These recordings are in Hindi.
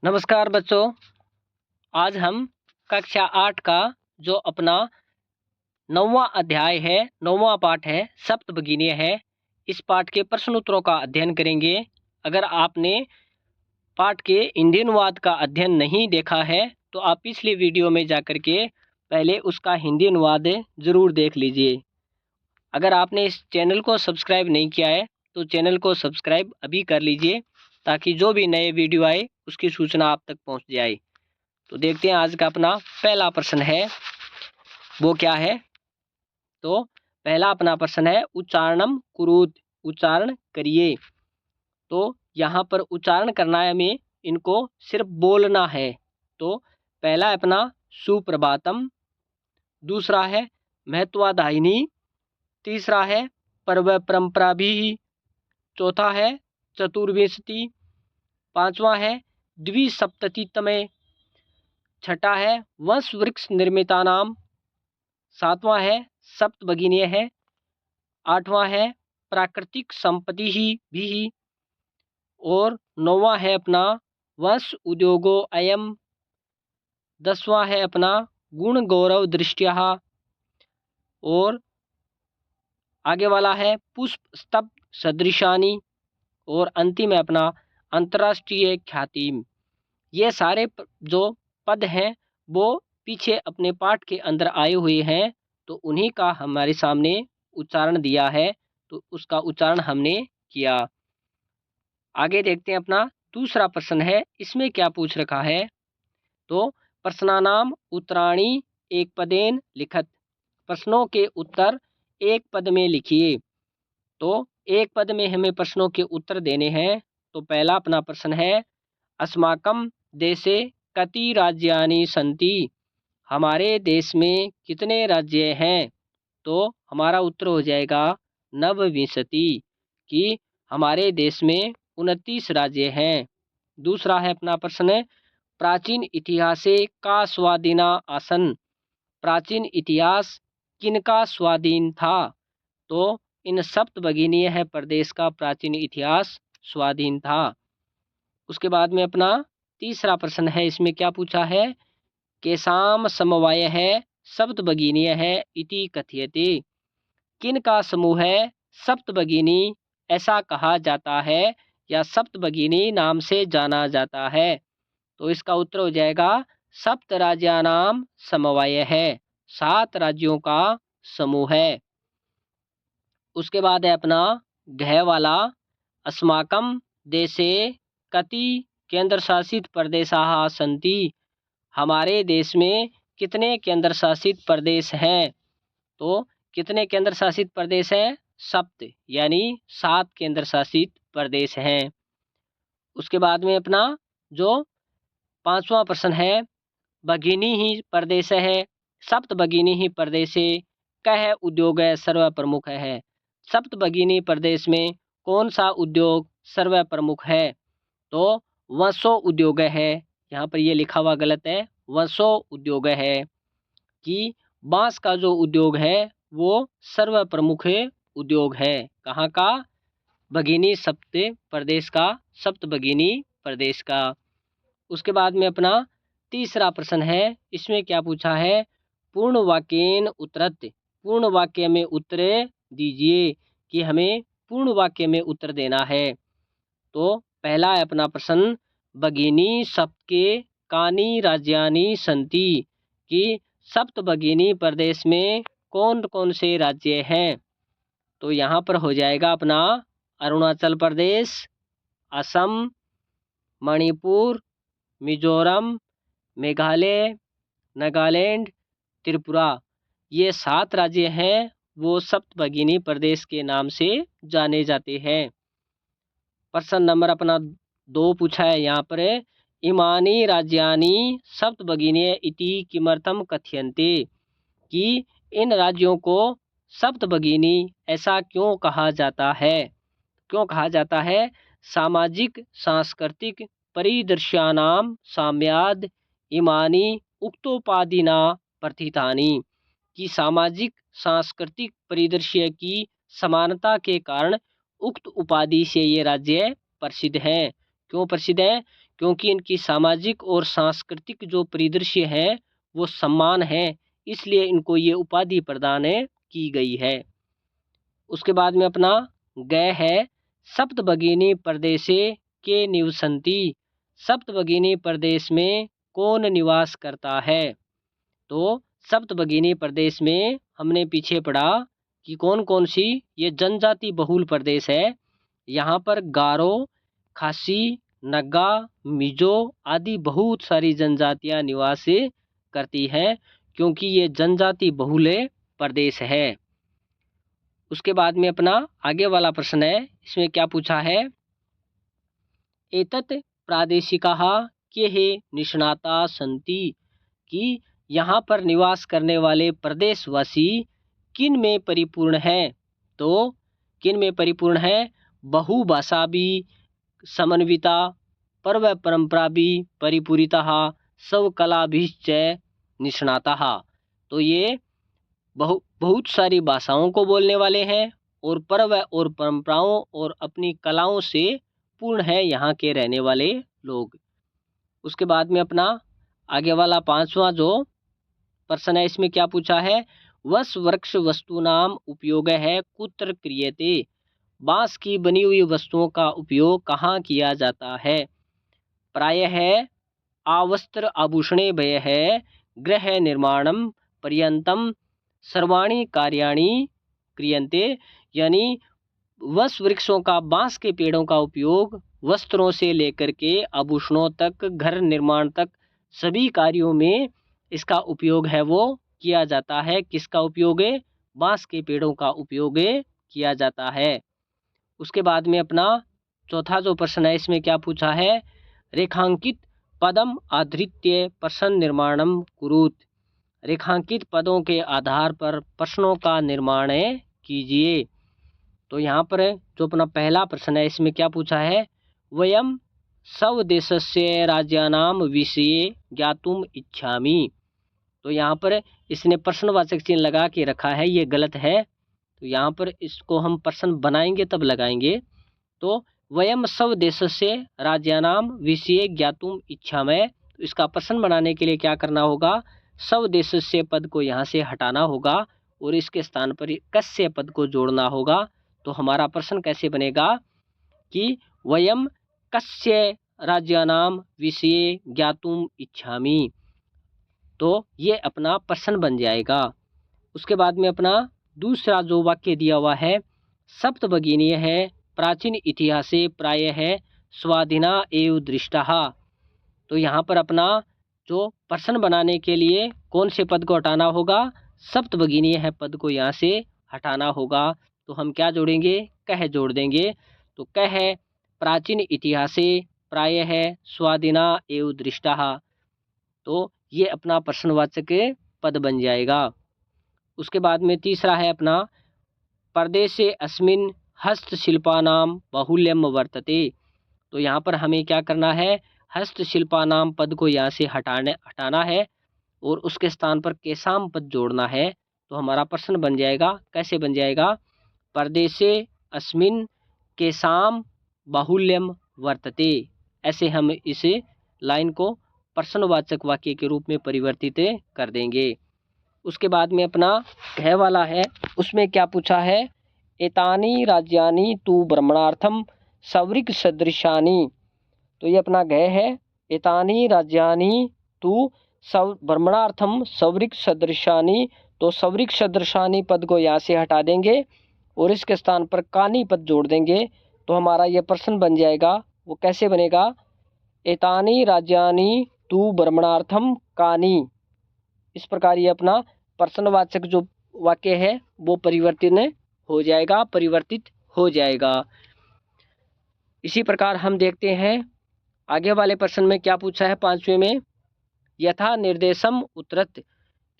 नमस्कार बच्चों। आज हम कक्षा 8 का जो अपना 9वां अध्याय है, 9वां पाठ है, सप्तभगिनीय है। इस पाठ के प्रश्न उत्तरों का अध्ययन करेंगे। अगर आपने पाठ के हिंदी अनुवाद का अध्ययन नहीं देखा है तो आप पिछली वीडियो में जाकर के पहले उसका हिंदी अनुवाद ज़रूर देख लीजिए। अगर आपने इस चैनल को सब्सक्राइब नहीं किया है तो चैनल को सब्सक्राइब अभी कर लीजिए, ताकि जो भी नए वीडियो आए उसकी सूचना आप तक पहुंच जाए। तो देखते हैं आज का अपना पहला प्रश्न है, वो क्या है। तो पहला अपना प्रश्न है उच्चारणम कुरुत, उच्चारण करिए। तो यहाँ पर उच्चारण करना है हमें, इनको सिर्फ बोलना है। तो पहला है अपना सुप्रभातम, दूसरा है महत्वाधायिनी, तीसरा है पर्व परंपरा भी, चौथा है चतुर्विंशति, पांचवा है द्विसप्ततितमे, छठा है वंश वृक्ष निर्मिता नाम, सातवां है सप्तभगिनीय है, आठवां है प्राकृतिक संपत्ति ही भी, और नौवां है अपना वंश उद्योगो अयम, दसवां है अपना गुण गौरव दृष्टिया, और आगे वाला है पुष्प स्तब्ध सदृशानी, और अंतिम है अपना अंतर्राष्ट्रीय ख्याति। ये सारे जो पद हैं वो पीछे अपने पाठ के अंदर आए हुए हैं, तो उन्हीं का हमारे सामने उच्चारण दिया है, तो उसका उच्चारण हमने किया। आगे देखते हैं अपना दूसरा प्रश्न है, इसमें क्या पूछ रखा है। तो प्रश्नानाम उत्तराणी एक पदेन लिखत, प्रश्नों के उत्तर एक पद में लिखिए। तो एक पद में हमें प्रश्नों के उत्तर देने हैं। तो पहला अपना प्रश्न है अस्माकम देशे कति राज्यानि सन्ति, हमारे देश में कितने राज्य हैं। तो हमारा उत्तर हो जाएगा नवविंशति, कि हमारे देश में 29 राज्य हैं। दूसरा है अपना प्रश्न प्राचीन इतिहासे का स्वाधीना आसन, प्राचीन इतिहास किनका स्वाधीन था। तो इन सप्तभगिनीय है प्रदेश का प्राचीन इतिहास स्वाधीन था। उसके बाद में अपना तीसरा प्रश्न है, इसमें क्या पूछा है, केसाम समवाय है सप्तभगिनीय है इति कथ्यते, किन का समूह है सप्तभगिनी ऐसा कहा जाता है या सप्तभगिनी नाम से जाना जाता है। तो इसका उत्तर हो जाएगा सप्त राज्यानाम समवाय है, 7 राज्यों का समूह है। उसके बाद है अपना घ वाला अस्माकम देशे कति केंद्र शासित प्रदेशाः सन्ति, हमारे देश में कितने केंद्र शासित प्रदेश हैं। तो कितने केंद्र शासित प्रदेश हैं, सप्त, यानी 7 केंद्र शासित प्रदेश हैं। उसके बाद में अपना जो पांचवा प्रश्न है भगिनी ही प्रदेश है सप्त भगिनी ही प्रदेशे कह उद्योग सर्व प्रमुख है, सप्त भगिनी प्रदेश में कौन सा उद्योग सर्व प्रमुख है। तो वंशो उद्योग है, यहाँ पर ये लिखा हुआ गलत है, वंशो उद्योग है, कि बांस का जो उद्योग है वो सर्व प्रमुख उद्योग है। कहाँ का, भगिनी सप्त प्रदेश का, सप्त भगिनी प्रदेश का। उसके बाद में अपना तीसरा प्रश्न है, इसमें क्या पूछा है, पूर्ण वाक्येन उत्तरत, पूर्ण वाक्य में उत्तर दीजिए, कि हमें पूर्ण वाक्य में उत्तर देना है। तो पहला है अपना प्रश्न भगिनी सप्तके कानि राज्यानि सन्ति, कि सप्त भगिनी प्रदेश में कौन कौन से राज्य हैं। तो यहाँ पर हो जाएगा अपना अरुणाचल प्रदेश, असम, मणिपुर, मिजोरम, मेघालय, नागालैंड, त्रिपुरा। ये 7 राज्य हैं वो सप्तभगिनी प्रदेश के नाम से जाने जाते हैं। प्रश्न नंबर अपना 2 पूछा है यहाँ पर, इमानी राज्यानि सप्तभगिनीय इति किमर्थम कथ्यन्ते, कि इन राज्यों को सप्तभगिनी ऐसा क्यों कहा जाता है। क्यों कहा जाता है, सामाजिक सांस्कृतिक परिदृश्यानाम साम्याद इमानी उक्तोपादिना प्रथितानि, कि सामाजिक सांस्कृतिक परिदृश्य की समानता के कारण उक्त उपाधि से ये राज्य प्रसिद्ध हैं, क्यों प्रसिद्ध हैं? क्योंकि इनकी सामाजिक और सांस्कृतिक जो परिदृश्य है वो सम्मान है, इसलिए इनको ये उपाधि प्रदान की गई है। उसके बाद में अपना गय है सप्तभगिनी प्रदेशे के निवसंती। सप्तभगिनी प्रदेश में कौन निवास करता है? तो सप्तभगिनी प्रदेश में हमने पीछे पढ़ा कि कौन कौन सी, ये जनजाति बहुल प्रदेश है। यहाँ पर गारो, खासी, नगा, मिजो आदि बहुत सारी जनजातियाँ निवास करती हैं, क्योंकि ये जनजाति बहुल प्रदेश है। उसके बाद में अपना आगे वाला प्रश्न है, इसमें क्या पूछा है? एतत् प्रादेशिकाः केः निष्णाता सन्ति, कि यहाँ पर निवास करने वाले प्रदेशवासी किन में परिपूर्ण हैं? तो किन में परिपूर्ण है? बहुभाषा भी, समन्विता, पर्व परंपरा भी परिपूरिता, सब कला भी निष्णाताः। तो ये बहुत सारी भाषाओं को बोलने वाले हैं और पर्व और परंपराओं और अपनी कलाओं से पूर्ण है यहाँ के रहने वाले लोग। उसके बाद में अपना आगे वाला 5वां जो प्रश्न है, इसमें क्या पूछा है? वस वृक्ष वस्तुनाम उपयोग है कुत्र क्रियते। बांस की बनी हुई वस्तुओं का उपयोग कहाँ किया जाता है? प्रायः है आवस्त्र आभूषणे भय है गृह निर्माणम पर्यंतम सर्वाणी कार्याणि क्रियन्ते। यानी वस वृक्षों का, बांस के पेड़ों का उपयोग वस्त्रों से लेकर के आभूषणों तक, घर निर्माण तक सभी कार्यों में इसका उपयोग है वो किया जाता है। किसका उपयोग है? बांस के पेड़ों का उपयोग किया जाता है। उसके बाद में अपना चौथा जो प्रश्न है, इसमें क्या पूछा है? रेखांकित पदम आधृत्य प्रश्न निर्माणम कुरुत। रेखांकित पदों के आधार पर प्रश्नों का निर्माण कीजिए। तो यहाँ पर जो अपना पहला प्रश्न है, इसमें क्या पूछा है? वयम स्वदेशस्य राज्यानाम विषये ज्ञातुम इच्छामि। तो यहाँ पर इसने प्रश्नवाचक चिन्ह लगा के रखा है, ये गलत है। तो यहाँ पर इसको हम प्रश्न बनाएंगे तब लगाएंगे। तो वयम स्वदेशस्य राज्यानाम विषये ज्ञातुम इच्छामि, तो इसका प्रश्न बनाने के लिए क्या करना होगा? स्वदेशस्य पद को यहाँ से हटाना होगा और इसके स्थान पर कस्य पद को जोड़ना होगा। तो हमारा प्रश्न कैसे बनेगा कि वयम कस्य राज्यानाम विषये ज्ञातुम इच्छामि। तो ये अपना प्रश्न बन जाएगा। उसके बाद में अपना दूसरा जो वाक्य दिया हुआ है, सप्तभगिनीय है प्राचीन इतिहासे प्रायः है स्वाधीना एव दृष्टा। तो यहाँ पर अपना जो प्रश्न बनाने के लिए कौन से पद को हटाना होगा? सप्तभगिनीय है पद को यहाँ से हटाना होगा। तो हम क्या जोड़ेंगे? कह जोड़ देंगे। तो कह प्राचीन इतिहासे प्रायः है स्वाधीना एव दृष्टा। तो ये अपना प्रश्नवाचक पद बन जाएगा। उसके बाद में तीसरा है अपना प्रदेशे अस्मिन् हस्तशिल्पानाम बाहुल्यम वर्तते। तो यहाँ पर हमें क्या करना है? हस्तशिल्पानाम पद को यहाँ से हटाना है और उसके स्थान पर केसाम पद जोड़ना है। तो हमारा प्रश्न बन जाएगा, कैसे बन जाएगा? प्रदेशे अस्मिन् केसाम बाहुल्यम वर्तते। ऐसे हम इस लाइन को प्रश्नवाचक वाक्य के रूप में परिवर्तित कर देंगे। उसके बाद में अपना कह वाला है, उसमें क्या पूछा है? एतानी राज्यानि तु भ्रमणार्थम सवृक सदृशानि। तो ये अपना गय है, एतानी राज्यानि तु भ्रमणार्थम सवृक सदृशानि। तो सवृक सदृशानि पद को यहाँ से हटा देंगे और इसके स्थान पर कानी पद जोड़ देंगे। तो हमारा ये प्रश्न बन जाएगा। वो कैसे बनेगा? एतानी राज्यानि तु भ्रमणार्थम कानी। इस प्रकार ये अपना प्रश्नवाचक जो वाक्य है वो परिवर्तित हो जाएगा। इसी प्रकार हम देखते हैं आगे वाले प्रश्न में क्या पूछा है 5वें में, यथा निर्देशम उत्तरत,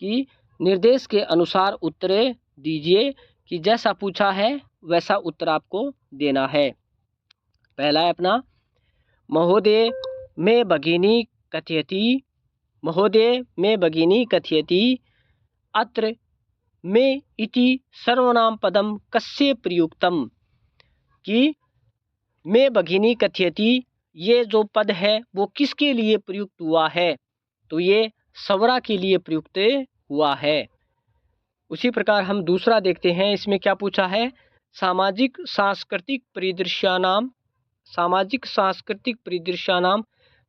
कि निर्देश के अनुसार उत्तर दीजिए, कि जैसा पूछा है वैसा उत्तर आपको देना है। पहला है अपना महोदय में भगिनी कथयति, महोदय में भगिनी कथयति अत्र में इति सर्वनाम पदम कस्य प्रयुक्तम। कि में भगिनी कथयति, ये जो पद है वो किसके लिए प्रयुक्त हुआ है, तो ये सवरा के लिए प्रयुक्त हुआ है। उसी प्रकार हम दूसरा देखते हैं, इसमें क्या पूछा है, सामाजिक सांस्कृतिक परिदृश्यानाम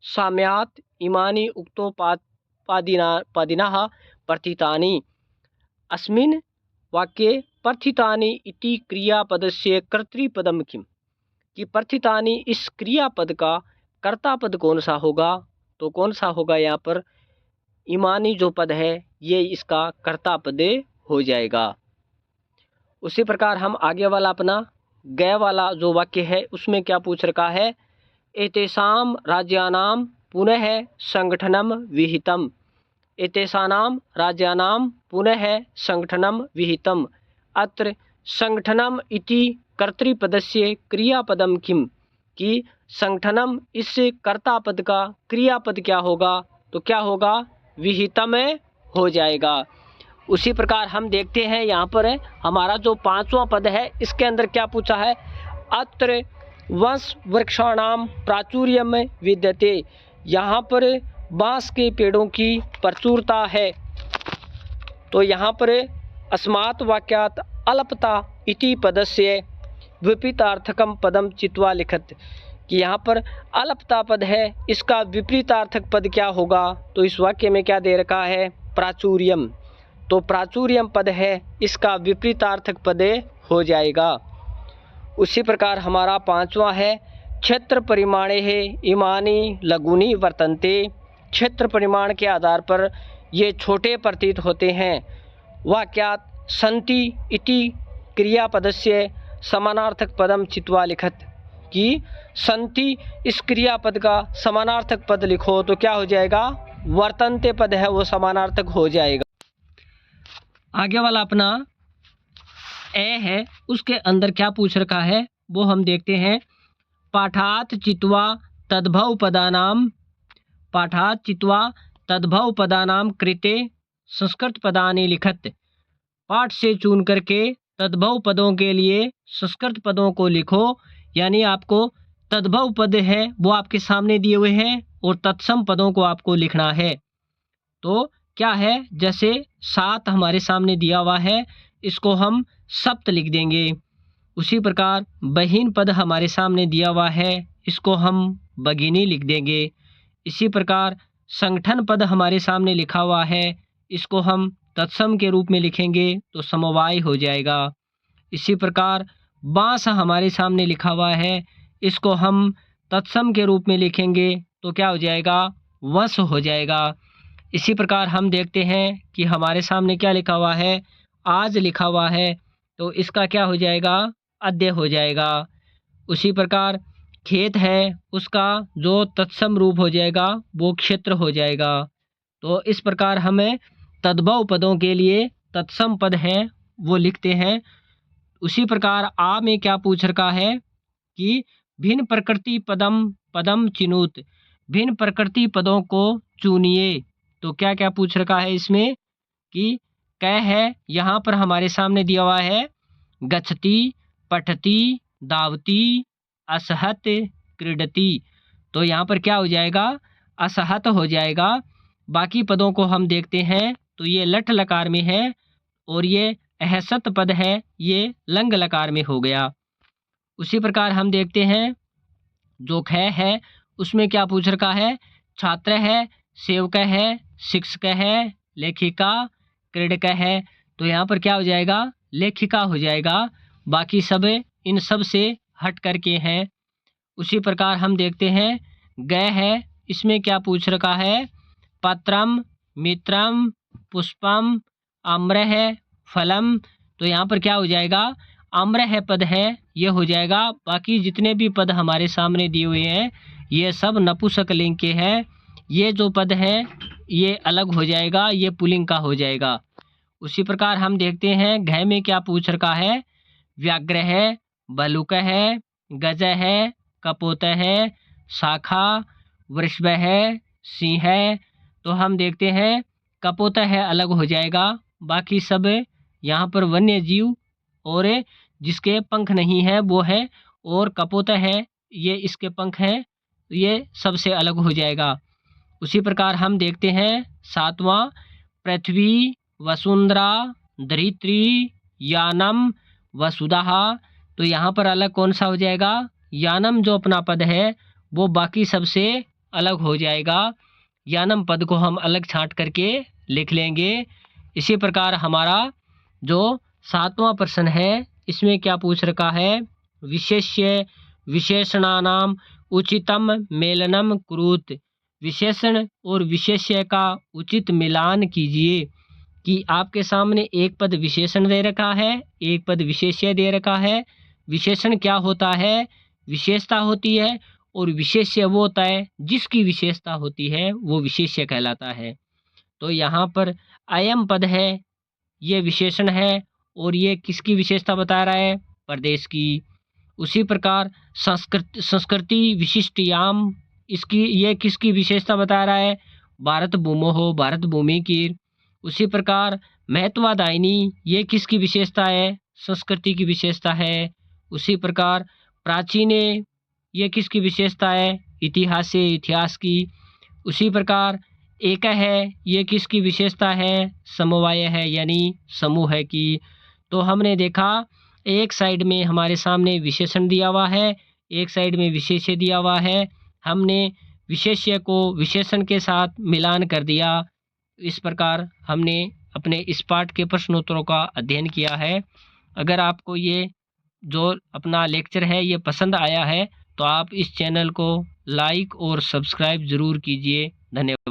साम्यात् इमानि उक्तोपादिनाः प्रथितानि अस्मिन् वाक्ये प्रथितानि इति क्रियापदस्य कर्तृपदम किम, कि प्रथितानि इस क्रियापद का कर्ता पद कौन सा होगा, तो कौन सा होगा यहाँ पर, इमानी जो पद है ये इसका कर्ता पद हो जाएगा। उसी प्रकार हम आगे वाला अपना गय वाला जो वाक्य है उसमें क्या पूछ रखा है, एतेषां राज्यानां पुनः संगठनम विहितम, एतेषानां राज्यानां पुनः संगठनम विहितम, अत्र संगठनम इति कर्तृपदस्य क्रियापदम किम, कि संगठनम इस कर्ता पद का क्रियापद क्या होगा, तो क्या होगा, विहितम हो जाएगा। उसी प्रकार हम देखते हैं यहाँ पर हमारा जो पांचवा पद है इसके अंदर क्या पूछा है, अत्र वंश वृक्षाणाम प्राचुर्यम विद्यते, यहाँ पर बांस के पेड़ों की प्रचुरता है। तो यहाँ पर अस्मात् वाक्यात् अल्पता इति पदस्य विपरीतार्थकम पदम चित्वा लिखत, कि यहाँ पर अल्पता पद है इसका विपरीतार्थक पद क्या होगा, तो इस वाक्य में क्या दे रखा है, प्राचुर्यम, तो प्राचुर्यम पद है इसका विपरीतार्थक पद हो जाएगा। उसी प्रकार हमारा पांचवा है, क्षेत्र परिमाणे है इमानी लघुनी वर्तन्ते, क्षेत्र परिमाण के आधार पर ये छोटे प्रतीत होते हैं। वाक्यात् सन्ति इति क्रियापदस्य समानार्थक पदम चित्वा लिखत, कि सन्ति इस क्रियापद का समानार्थक पद लिखो, तो क्या हो जाएगा, वर्तन्ते पद है वो समानार्थक हो जाएगा। आगे वाला अपना ए है, उसके अंदर क्या पूछ रखा है वो हम देखते हैं, पाठात् चित्वा तद्भव पदानाम कृते संस्कृत पदानि लिखत, पाठ से चुन करके तद्भव पदों के लिए संस्कृत पदों को लिखो, यानी आपको तद्भव पद है वो आपके सामने दिए हुए हैं और तत्सम पदों को आपको लिखना है। तो क्या है, जैसे सात हमारे सामने दिया हुआ है इसको हम सप्त लिख देंगे। उसी प्रकार बहीन पद हमारे सामने दिया हुआ है इसको हम भगिनी लिख देंगे। इसी प्रकार संगठन पद हमारे सामने लिखा हुआ है इसको हम तत्सम के रूप में लिखेंगे तो समवाय हो जाएगा। इसी प्रकार बांस हमारे सामने लिखा हुआ है इसको हम तत्सम के रूप में लिखेंगे तो क्या हो जाएगा, वंश हो जाएगा। इसी प्रकार हम देखते हैं कि हमारे सामने क्या लिखा हुआ है, आज लिखा हुआ है तो इसका क्या हो जाएगा, अद्य हो जाएगा। उसी प्रकार खेत है उसका जो तत्सम रूप हो जाएगा वो क्षेत्र हो जाएगा। तो इस प्रकार हमें तद्भव पदों के लिए तत्सम पद हैं वो लिखते हैं। उसी प्रकार आ में क्या पूछ रखा है कि भिन्न प्रकृति पदम चिनुत, भिन्न प्रकृति पदों को चुनिए। तो क्या क्या पूछ रखा है इसमें कि कै है, यहाँ पर हमारे सामने दिया हुआ है गच्छति, पठति, धावति, असहत, क्रीडति, तो यहाँ पर क्या हो जाएगा, असहत हो जाएगा। बाकी पदों को हम देखते हैं तो ये लट लकार में है और ये अहसत पद है ये लंग लकार में हो गया। उसी प्रकार हम देखते हैं जो ख है उसमें क्या पूछ रखा है, छात्र है, सेवक है, शिक्षक है, लेखिका, क्रीडक है, तो यहाँ पर क्या हो जाएगा, लेखिका हो जाएगा। बाकी सब इन सब से हट करके हैं। उसी प्रकार हम देखते हैं गय है, इसमें क्या पूछ रखा है, पत्रम, मित्रम, पुष्पम, आम्र है, फलम, तो यहाँ पर क्या हो जाएगा, आम्र है पद है ये हो जाएगा। बाकी जितने भी पद हमारे सामने दिए हुए हैं ये सब नपुंसक लिंग के हैं, ये जो पद है ये अलग हो जाएगा, ये पुल्लिंग का हो जाएगा। उसी प्रकार हम देखते हैं घय में क्या पूछ रखा है, व्याघ्र है, भल्लुक है, गज है, कपोत है, शाखा, वृषभ है, सिंह है, तो हम देखते हैं कपोत है अलग हो जाएगा। बाकी सब यहाँ पर वन्य जीव और जिसके पंख नहीं है वो है, और कपोत है ये इसके पंख हैं तो ये सबसे अलग हो जाएगा। उसी प्रकार हम देखते हैं 7वां, पृथ्वी, वसुंधरा, धरित्री, यानम, वसुधा। तो यहाँ पर अलग कौन सा हो जाएगा? यानम जो अपना पद है वो बाकी सबसे अलग हो जाएगा। यानम पद को हम अलग छांट करके लिख लेंगे। इसी प्रकार हमारा जो 7वां प्रश्न है इसमें क्या पूछ रखा है? विशेष्य विशेषणानाम उचितम मेलनम कुरुत। विशेषण और विशेष्य का उचित मिलान कीजिए। कि आपके सामने एक पद विशेषण दे रखा है, एक पद विशेष्य दे रखा है। विशेषण क्या होता है? विशेषता होती है, और विशेष्य वो होता है जिसकी विशेषता होती है वो विशेष्य कहलाता है। तो यहाँ पर अयम पद है, ये विशेषण है, और ये किसकी विशेषता बता रहा है? प्रदेश की। उसी प्रकार संस्कृति विशिष्टयाम, इसकी ये किसकी विशेषता बता रहा है? भारत भूमो, भारत भूमि की। उसी प्रकार महत्वादायिनी, ये किसकी विशेषता है? संस्कृति की विशेषता है। उसी प्रकार प्राचीने, ये किसकी विशेषता है? इतिहास, इतिहास की। उसी प्रकार एक है, ये किसकी विशेषता है? समवाय है, यानी समूह है की। तो हमने देखा एक साइड में हमारे सामने विशेषण दिया हुआ है, एक साइड में विशेष्य दिया हुआ है। हमने विशेष्य को विशेषण के साथ मिलान कर दिया। इस प्रकार हमने अपने इस पाठ के प्रश्नोत्तरों का अध्ययन किया है। अगर आपको ये जो अपना लेक्चर है ये पसंद आया है तो आप इस चैनल को लाइक और सब्सक्राइब ज़रूर कीजिए। धन्यवाद।